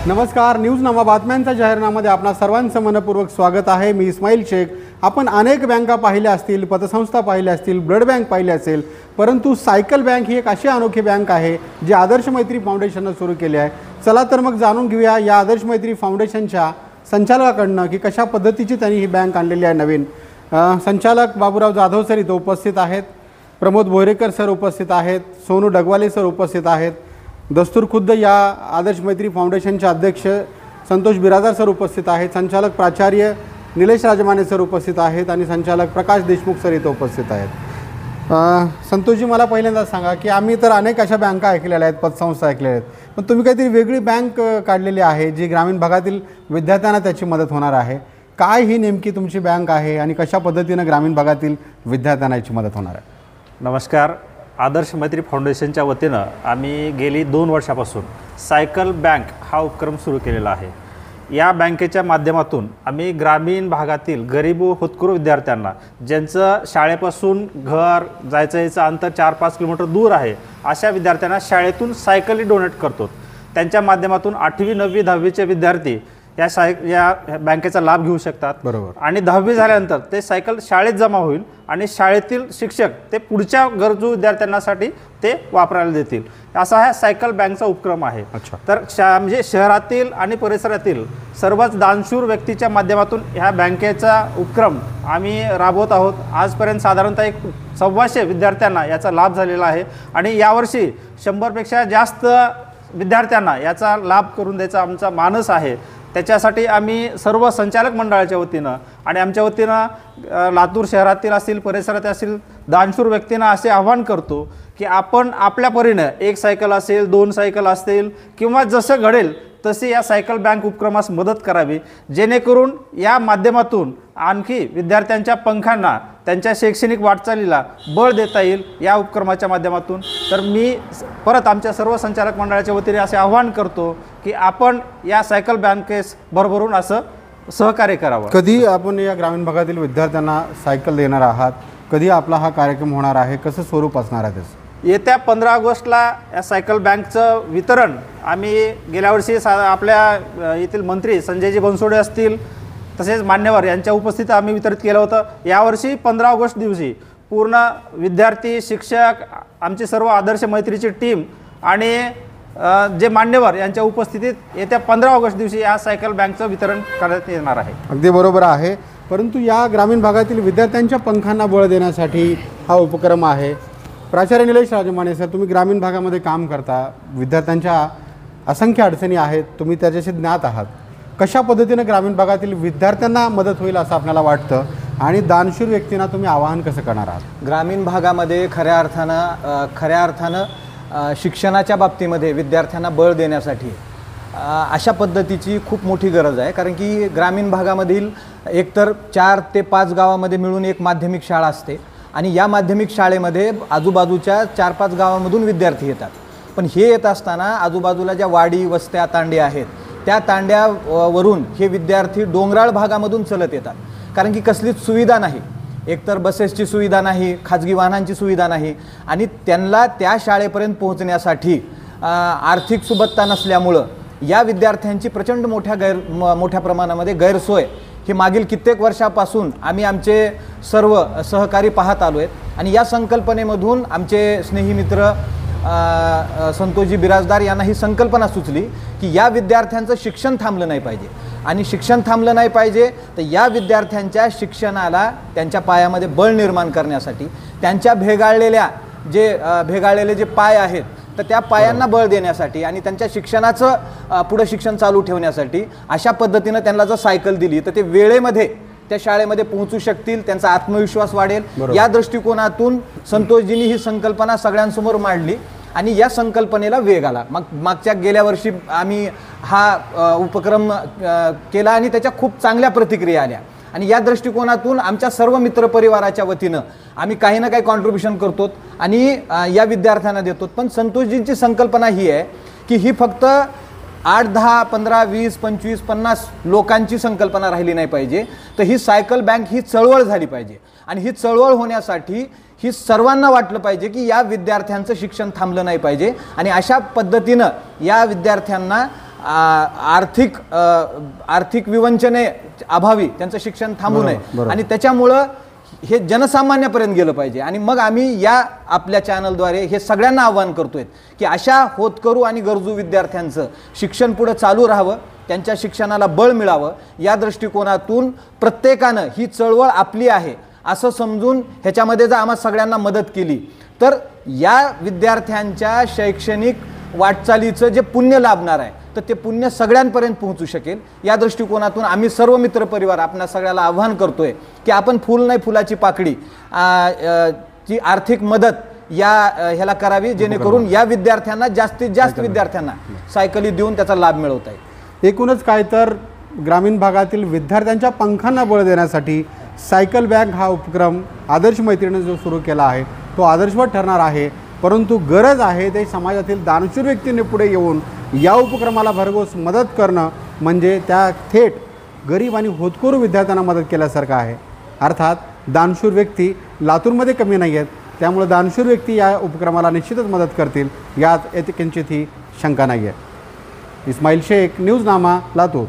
नमस्कार, न्यूज नामा बातम्यांच्या जाहीरनाम्यामध्ये आपणा सर्वांचं मनपूर्वक स्वागत आहे। मी इस्माईल शेख। आपण अनेक बँका पाहिल्या असतील, पतसंस्था पाहिल्या असतील, ब्लड बँक पाहिली असेल, परंतु सायकल बँक ही एक अशी अनोखी बँक आहे जी आदर्श मैत्री फाउंडेशनने सुरू केली आहे। चला तर मग जाणून घेऊया या आदर्श मैत्री फाउंडेशनच्या संचालकाकडनं की कशा पद्धतीची त्यांनी ही बँक आणलेली आहे। नवीन संचालक बाबूराव जाधव सर इथे उपस्थित आहेत, प्रमोद बोरेकर सर उपस्थित आहेत, सोनू डगवाले सर उपस्थित आहेत, दस्तूर खुद्द या आदर्श मैत्री फाउंडेशनचे अध्यक्ष संतोष बिराजदार सर उपस्थित आहेत, संचालक प्राचार्य निलेश राजमाने सर उपस्थित आहेत आणि संचालक प्रकाश देशमुख सर इथे उपस्थित आहेत। संतोषजी, मला पहिल्यांदा सांगा की आम्ही तर अनेक अशा बँका ऐकलेल्या आहेत, पतसंस्था ऐकलेल्या आहेत, पण तुम्ही काहीतरी वेगळी बँक काढलेली आहे जी ग्रामीण भागातील विद्यार्थ्यांना त्याची मदत होणार आहे। काय ही नेमकी तुमची बँक आहे आणि कशा पद्धतीने ग्रामीण भागातील विद्यार्थ्यांना याची मदत होणार आहे? नमस्कार, आदर्श मैत्री फाउंडेशनच्या वतीनं आम्ही गेली 2 वर्षापासून सायकल बँक हा उपक्रम सुरू केलेला आहे। या बँकेच्या माध्यमातून आम्ही ग्रामीण भागातील गरीब व होतकरू विद्यार्थ्यांना ज्यांचं शाळेपासून घर जायचं याचं अंतर 4-5 किलोमीटर दूर आहे अशा विद्यार्थ्यांना शाळेतून सायकली डोनेट करतो। त्यांच्या माध्यमातून 8वी 9वी 10वीचे विद्यार्थी या बँकेचा लाभ घेऊ शकतात। बरोबर। आणि 10वी झाल्यानंतर ते सायकल शाळेत जमा होईल आणि शाळेतील शिक्षक ते पुढच्या गरजू विद्यार्थ्यांसाठी ते वापरायला देतील, असा हा सायकल बँकचा उपक्रम आहे। तर म्हणजे शहरातील आणि परिसरातील सर्वच दानशूर व्यक्तीच्या माध्यमातून ह्या बँकेचा उपक्रम आम्ही राबवत आहोत। आजपर्यंत साधारणतः 125 विद्यार्थ्यांना याचा लाभ झालेला आहे आणि यावर्षी 100पेक्षा जास्त विद्यार्थ्यांना याचा लाभ करून द्यायचा आमचा मानस आहे। त्याच्यासाठी आम्ही सर्व संचालक मंडळाच्या वतीनं आणि आमच्या वतीनं लातूर शहरातील असतील, परिसरात असतील दानशूर व्यक्तींना असे आवाहन करतो की आपण आपल्या परीने 1 सायकल असेल, 2 सायकल असतील किंवा जसं घडेल तशी या सायकल बँक उपक्रमास मदत करावी, जेणेकरून या माध्यमातून आणखी विद्यार्थ्यांच्या पंखांना त्यांच्या शैक्षणिक वाटचालीला बळ देता येईल या उपक्रमाच्या माध्यमातून। तर मी परत आमच्या सर्व संचालक मंडळाच्या वतीने असे आवाहन करतो की आपण या सायकल बँकेस भरभरून असं सहकार्य करावं। कधी आपण या ग्रामीण भागातील विद्यार्थ्यांना सायकल देणार आहात? कधी आपला हा कार्यक्रम होणार आहे? कसं स्वरूप असणार आहे त्याचं? येत्या 15 ऑगस्टला या सायकल बँकचं वितरण आम्ही गेल्या वर्षी आपल्या येथील मंत्री संजयजी बनसोडे असतील तसेच मान्यवर यांच्या उपस्थितीत आम्ही वितरित केलं होतं। यावर्षी 15 ऑगस्ट दिवशी पूर्ण विद्यार्थी, शिक्षक, आमची सर्व आदर्श मैत्रीची टीम आणि जे मान्यवर यांच्या उपस्थितीत येत्या 15 ऑगस्ट दिवशी या सायकल बँकचं वितरण करण्यात येणार आहे। अगदी बरोबर आहे, परंतु या ग्रामीण भागातील विद्यार्थ्यांच्या पंखांना बळ देण्यासाठी हा उपक्रम आहे। प्राचार्य निलेश राजमाने सर, तुम्ही ग्रामीण भागामध्ये काम करता, विद्यार्थ्यांच्या असंख्य अडचणी आहेत, तुम्ही त्याच्याशी ज्ञात आहात। कशा पद्धतीने ग्रामीण भागातील विद्यार्थ्यांना मदत होईल असं आपल्याला वाटतं आणि दानशूर व्यक्तींना तुम्ही आवाहन कसं करणार आहात? ग्रामीण भागामध्ये खऱ्या अर्थानं शिक्षणाच्या बाबतीमध्ये विद्यार्थ्यांना बळ देण्यासाठी अशा पद्धतीची खूप मोठी गरज आहे। कारण की ग्रामीण भागामधील एकतर 4 ते 5 गावामध्ये मिळून एक माध्यमिक शाळा असते आणि या माध्यमिक शाळेमध्ये आजूबाजूच्या 4-5 गावांमधून विद्यार्थी येतात। पण हे येत असताना आजूबाजूला ज्या वाडी, वस्त्या, तांडे आहेत त्या तांड्यावरून हे विद्यार्थी डोंगराळ भागामधून चलत येतात, कारण की कसलीच सुविधा नाही, एकतर बसेसची सुविधा नाही, खाजगी वाहनांची सुविधा नाही आणि त्यांना त्या शाळेपर्यंत पोहोचण्यासाठी आर्थिक सुबत्ता नसल्यामुळं या विद्यार्थ्यांची प्रचंड मोठ्या प्रमाणामध्ये गैरसोय हे मागील कित्येक वर्षापासून आम्ही आमचे सर्व सहकारी पाहत आलो आहेत। आणि या संकल्पनेमधून आमचे स्नेही मित्र संतोषजी बिराजदार यांना ही संकल्पना सुचली की या विद्यार्थ्यांचं शिक्षण थांबलं नाही पाहिजे आणि शिक्षण थांबलं नाही पाहिजे तर या विद्यार्थ्यांच्या शिक्षणाला त्यांच्या पायामध्ये बळ निर्माण करण्यासाठी, त्यांच्या भेगाळलेले जे पाय आहेत तर त्या पायांना बळ देण्यासाठी आणि त्यांच्या शिक्षणाचं पुढं शिक्षण चालू ठेवण्यासाठी अशा पद्धतीनं त्यांना जर सायकल दिली तर ते वेळेमध्ये त्या शाळेमध्ये पोहोचू शकतील, त्यांचा आत्मविश्वास वाढेल। या दृष्टिकोनातून संतोषजींनी ही संकल्पना सगळ्यांसमोर मांडली आणि या संकल्पनेला वेग आला। मागच्या गेल्या वर्षी आम्ही हा उपक्रम केला आणि त्याच्या खूप चांगल्या प्रतिक्रिया आल्या आणि या दृष्टिकोनातून आमच्या सर्व मित्रपरिवाराच्या वतीनं आम्ही काही ना काही कॉन्ट्रिब्युशन करतो आणि या विद्यार्थ्यांना देतो। पण संतोषजींची संकल्पना ही आहे की ही फक्त 8, 10, 15, 20, 25, 50 लोकांची संकल्पना राहिली नाही पाहिजे, तर ही सायकल बँक ही चळवळ झाली पाहिजे आणि ही चळवळ होण्यासाठी ही सर्वांना वाटलं पाहिजे की या विद्यार्थ्यांचं शिक्षण थांबलं नाही पाहिजे आणि अशा पद्धतीनं या विद्यार्थ्यांना आर्थिक विवंचने अभावी त्यांचं शिक्षण थांबू नये बरोबर. आणि त्याच्यामुळं हे जनसामान्यापर्यंत गेलं पाहिजे. आणि मग आम्ही या आपल्या चॅनलद्वारे हे सगळ्यांना आवाहन करतोय की अशा होतकरू आणि गरजू विद्यार्थ्यांचं शिक्षण पुढे चालू राहावं, त्यांच्या शिक्षणाला बळ मिळावं, या दृष्टिकोनातून प्रत्येकानं ही चळवळ आपली आहे असं समजून ह्याच्यामध्ये जर आम्हा सगळ्यांना मदत केली तर या विद्यार्थ्यांच्या शैक्षणिक वाटचालीचं जे पुण्य लाभणार आहे तर ते पुण्य सगळ्यांपर्यंत पोहोचू शकेल. या दृष्टिकोनातून आम्ही सर्व मित्रपरिवार आपणा सगळ्याला आव्हान करतोय की आपण फुल नाही फुलाची पाकळी ची आर्थिक मदत ह्याला करावी, जेणेकरून या विद्यार्थ्यांना जास्तीत जास्त विद्यार्थ्यांना सायकली देऊन त्याचा लाभ मिळवता येईल. एकूणच काय तर ग्रामीण भागातील विद्यार्थ्यांच्या पंखांना बळ देण्यासाठी सायकल बँक हा उपक्रम आदर्श मैत्रीने जो सुरू केला आहे तो आदर्शवत ठरणार आहे. परंतु गरज आहे ते समाजातील दानशूर व्यक्तींनी पुढे येऊन या उपक्रमाला भरघोस मदत करणं म्हणजे त्या थेट गरीब आणि होतकरू विद्यार्थ्यांना मदत केल्यासारखं आहे. अर्थात दानशूर व्यक्ती लातूरमध्ये कमी नाही आहेत, त्यामुळे दानशूर व्यक्ती या उपक्रमाला निश्चितच मदत करतील यात किंचितही शंका नाही आहे. इस्माईल शेख, न्यूजनामा, लातूर.